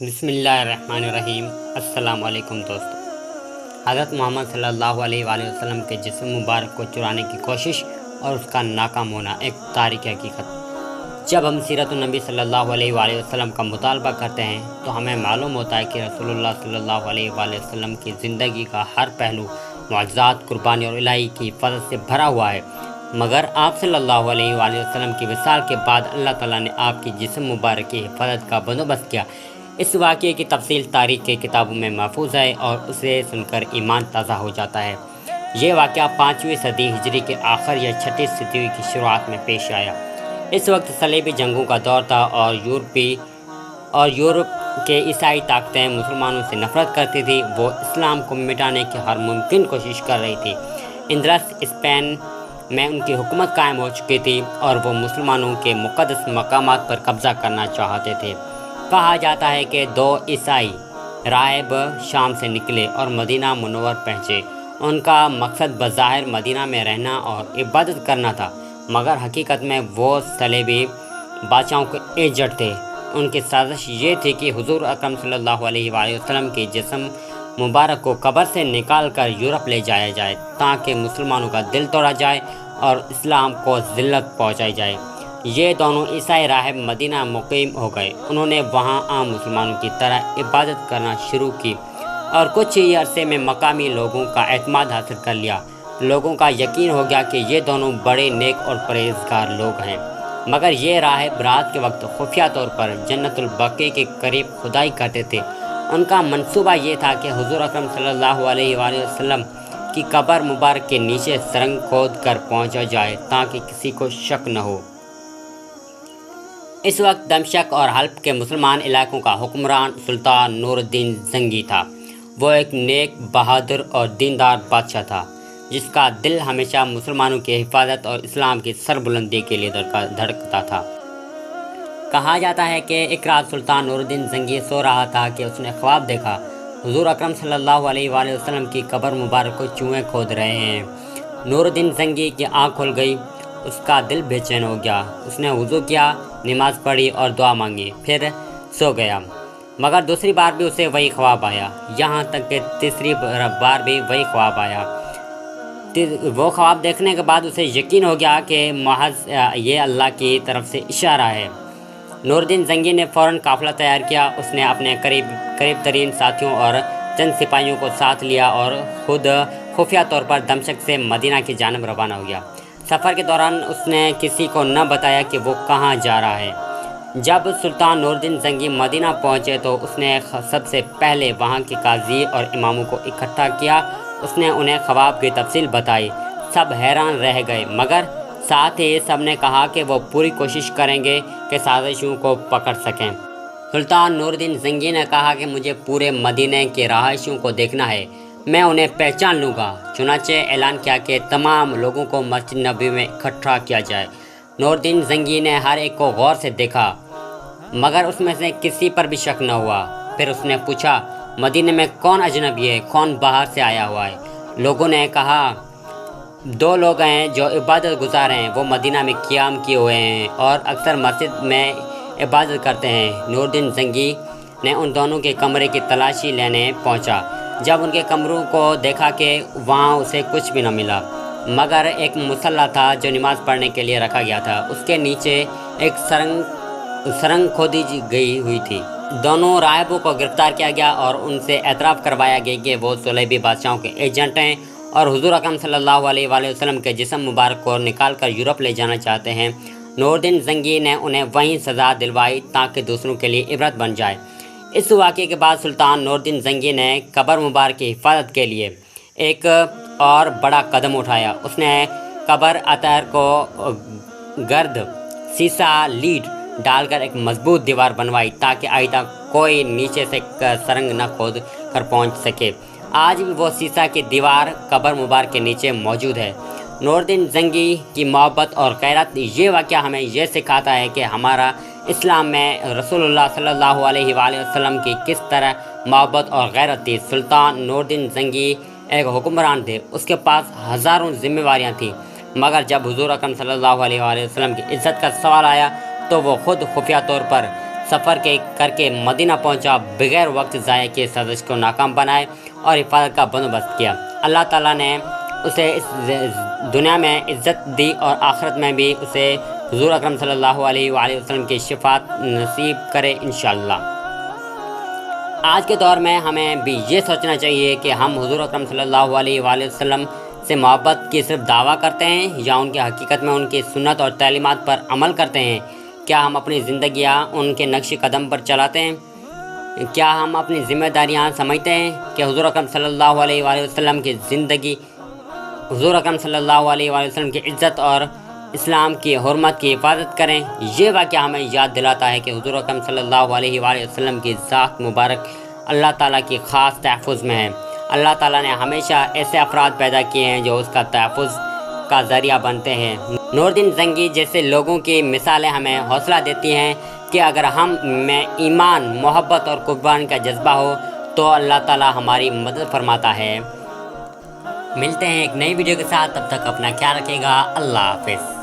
بسم اللہ الرحمن الرحیم۔ السلام علیکم دوستو۔ حضرت محمد صلی اللہ علیہ وآلہ وسلم کے جسم مبارک کو چرانے کی کوشش اور اس کا ناکام ہونا ایک تاریخی حقیقت۔ جب ہم سیرت النبی صلی اللہ علیہ وآلہ وسلم کا مطالبہ کرتے ہیں تو ہمیں معلوم ہوتا ہے کہ رسول اللہ صلی اللہ علیہ وآلہ وسلم کی زندگی کا ہر پہلو معجزات، قربانی اور الہی کی فضل سے بھرا ہوا ہے، مگر آپ صلی اللہ علیہ وآلہ وسلم کی وصال کے بعد اللہ تعالیٰ نے آپ کی جسم مبارک کی حفاظت کا بندوبست کیا۔ اس واقعے کی تفصیل تاریخ کے کتابوں میں محفوظ ہے اور اسے سن کر ایمان تازہ ہو جاتا ہے۔ یہ واقعہ 5ویں صدی ہجری کے آخر یا 6 صدی کی شروعات میں پیش آیا۔ اس وقت صلیبی جنگوں کا دور تھا اور یورپ کے عیسائی طاقتیں مسلمانوں سے نفرت کرتی تھی۔ وہ اسلام کو مٹانے کی ہر ممکن کوشش کر رہی تھی۔ اندلس اسپین میں ان کی حکومت قائم ہو چکی تھی اور وہ مسلمانوں کے مقدس مقامات پر قبضہ کرنا چاہتے تھے۔ کہا جاتا ہے کہ 2 عیسائی راہب شام سے نکلے اور مدینہ منور پہنچے۔ ان کا مقصد بظاہر مدینہ میں رہنا اور عبادت کرنا تھا، مگر حقیقت میں وہ صلیبی بادشاہوں کے ایجنٹ تھے۔ ان کی سازش یہ تھی کہ حضور اکرم صلی اللہ علیہ وآلہ وسلم کے جسم مبارک کو قبر سے نکال کر یورپ لے جایا جائے تاکہ مسلمانوں کا دل توڑا جائے اور اسلام کو ذلت پہنچائی جائے۔ یہ دونوں عیسائی راہب مدینہ مقیم ہو گئے۔ انہوں نے وہاں عام مسلمانوں کی طرح عبادت کرنا شروع کی اور کچھ ہی عرصے میں مقامی لوگوں کا اعتماد حاصل کر لیا۔ لوگوں کا یقین ہو گیا کہ یہ دونوں بڑے نیک اور پرہیزگار لوگ ہیں، مگر یہ راہب رات کے وقت خفیہ طور پر جنت البقیع کے قریب کھدائی کرتے تھے۔ ان کا منصوبہ یہ تھا کہ حضور اکرم صلی اللہ علیہ وآلہ وسلم کی قبر مبارک کے نیچے سرنگ کھود کر پہنچا جائے تاکہ کسی کو شک نہ ہو۔ اس وقت دمشق اور حلب کے مسلمان علاقوں کا حکمران سلطان نور الدین زنگی تھا۔ وہ ایک نیک، بہادر اور دیندار بادشاہ تھا جس کا دل ہمیشہ مسلمانوں کی حفاظت اور اسلام کی سربلندی کے لیے دھڑکتا تھا۔ کہا جاتا ہے کہ ایک رات سلطان نور الدین زنگی سو رہا تھا کہ اس نے خواب دیکھا حضور اکرم صلی اللہ علیہ وآلہ وسلم کی قبر مبارک کو چوہے کھود رہے ہیں۔ نور الدین زنگی کی آنکھ کھل گئی، اس کا دل بے چین ہو گیا۔ اس نے وضو کیا، نماز پڑھی اور دعا مانگی، پھر سو گیا۔ مگر دوسری بار بھی اسے وہی خواب آیا، یہاں تک کہ تیسری بار بھی وہی خواب آیا۔ وہ خواب دیکھنے کے بعد اسے یقین ہو گیا کہ محض یہ اللہ کی طرف سے اشارہ ہے۔ نور الدین زنگی نے فوراً قافلہ تیار کیا۔ اس نے اپنے قریب ترین ساتھیوں اور چند سپاہیوں کو ساتھ لیا اور خود خفیہ طور پر دمشق سے مدینہ کی جانب روانہ ہو گیا۔ سفر کے دوران اس نے کسی کو نہ بتایا کہ وہ کہاں جا رہا ہے۔ جب سلطان نور الدین زنگی مدینہ پہنچے تو اس نے سب سے پہلے وہاں کے قاضی اور اماموں کو اکٹھا کیا۔ اس نے انہیں خواب کی تفصیل بتائی۔ سب حیران رہ گئے، مگر ساتھ ہی سب نے کہا کہ وہ پوری کوشش کریں گے کہ سازشوں کو پکڑ سکیں۔ سلطان نور الدین زنگی نے کہا کہ مجھے پورے مدینہ کے رہائشیوں کو دیکھنا ہے، میں انہیں پہچان لوں گا۔ چنانچہ اعلان کیا کہ تمام لوگوں کو مسجد نبوی میں اکٹھا کیا جائے۔ نور الدین زنگی نے ہر ایک کو غور سے دیکھا، مگر اس میں سے کسی پر بھی شک نہ ہوا۔ پھر اس نے پوچھا، مدینہ میں کون اجنبی ہے، کون باہر سے آیا ہوا ہے؟ لوگوں نے کہا، 2 لوگ ہیں جو عبادت گزار ہیں، وہ مدینہ میں قیام کیے ہوئے ہیں اور اکثر مسجد میں عبادت کرتے ہیں۔ نور الدین زنگی نے ان دونوں کے کمرے کی تلاشی لینے پہنچا۔ جب ان کے کمروں کو دیکھا کہ وہاں اسے کچھ بھی نہ ملا، مگر ایک مصلی تھا جو نماز پڑھنے کے لیے رکھا گیا تھا۔ اس کے نیچے ایک سرنگ کھودی گئی ہوئی تھی۔ دونوں راہبوں کو گرفتار کیا گیا اور ان سے اعتراف کروایا گیا کہ وہ صلیبی بادشاہوں کے ایجنٹ ہیں اور حضور اکرم صلی اللہ علیہ وآلہ وسلم کے جسم مبارک کو نکال کر یورپ لے جانا چاہتے ہیں۔ نور الدین زنگی نے انہیں وہیں سزا دلوائی تاکہ دوسروں کے لیے عبرت بن جائے۔ اس واقعے کے بعد سلطان نور الدین زنگی نے قبر مبارک کی حفاظت کے لیے ایک اور بڑا قدم اٹھایا۔ اس نے قبر اطہر کو گرد سیسہ لیڈ ڈال کر ایک مضبوط دیوار بنوائی تاکہ آئندہ کوئی نیچے سے سرنگ نہ کھود کر پہنچ سکے۔ آج بھی وہ سیسہ کی دیوار قبر مبارک کے نیچے موجود ہے۔ نور الدین زنگی کی محبت اور غیرت۔ یہ واقعہ ہمیں یہ سکھاتا ہے کہ ہمارا اسلام میں رسول اللہ صلی اللہ علیہ وآلہ وسلم کی کس طرح محبت اور غیرت تھی۔ سلطان نور الدین زنگی ایک حکمران تھے، اس کے پاس ہزاروں ذمہ داریاں تھیں، مگر جب حضور اکرم صلی اللہ علیہ وآلہ وسلم کی عزت کا سوال آیا تو وہ خود خفیہ طور پر سفر کر کے مدینہ پہنچا، بغیر وقت ضائع کیے سازش کو ناکام بنائے اور حفاظت کا بندوبست کیا۔ اللہ تعالیٰ نے اسے اس دنیا میں عزت دی اور آخرت میں بھی اسے حضور اکرم صلی اللہ علیہ وآلہ وسلم کی شفاعت نصیب کرے انشاءاللہ۔ آج کے دور میں ہمیں بھی یہ سوچنا چاہیے کہ ہم حضور اکرم صلی اللہ علیہ وآلہ وسلم سے محبت کی صرف دعویٰ کرتے ہیں یا ان کی حقیقت میں ان کی سنت اور تعلیمات پر عمل کرتے ہیں۔ کیا ہم اپنی زندگیاں ان کے نقش قدم پر چلاتے ہیں؟ کیا ہم اپنی ذمہ داریاں سمجھتے ہیں کہ حضور اکرم صلی اللہ علیہ وآلہ وسلم کی زندگی، حضور اکرم صلی اللہ علیہ وآلہ وسلم کی عزت اور اسلام کی حرمت کی حفاظت کریں؟ یہ واقعہ ہمیں یاد دلاتا ہے کہ حضور اکرم صلی اللہ علیہ وآلہ وسلم کی ذات مبارک اللہ تعالیٰ کی خاص تحفظ میں ہے۔ اللہ تعالیٰ نے ہمیشہ ایسے افراد پیدا کیے ہیں جو اس کا تحفظ کا ذریعہ بنتے ہیں۔ نور الدین زنگی جیسے لوگوں کی مثالیں ہمیں حوصلہ دیتی ہیں کہ اگر ہم میں ایمان، محبت اور قربانی کا جذبہ ہو تو اللہ تعالیٰ ہماری مدد فرماتا ہے۔ ملتے ہیں ایک نئی ویڈیو کے ساتھ، تب تک اپنا خیال رکھیے گا۔ اللہ حافظ۔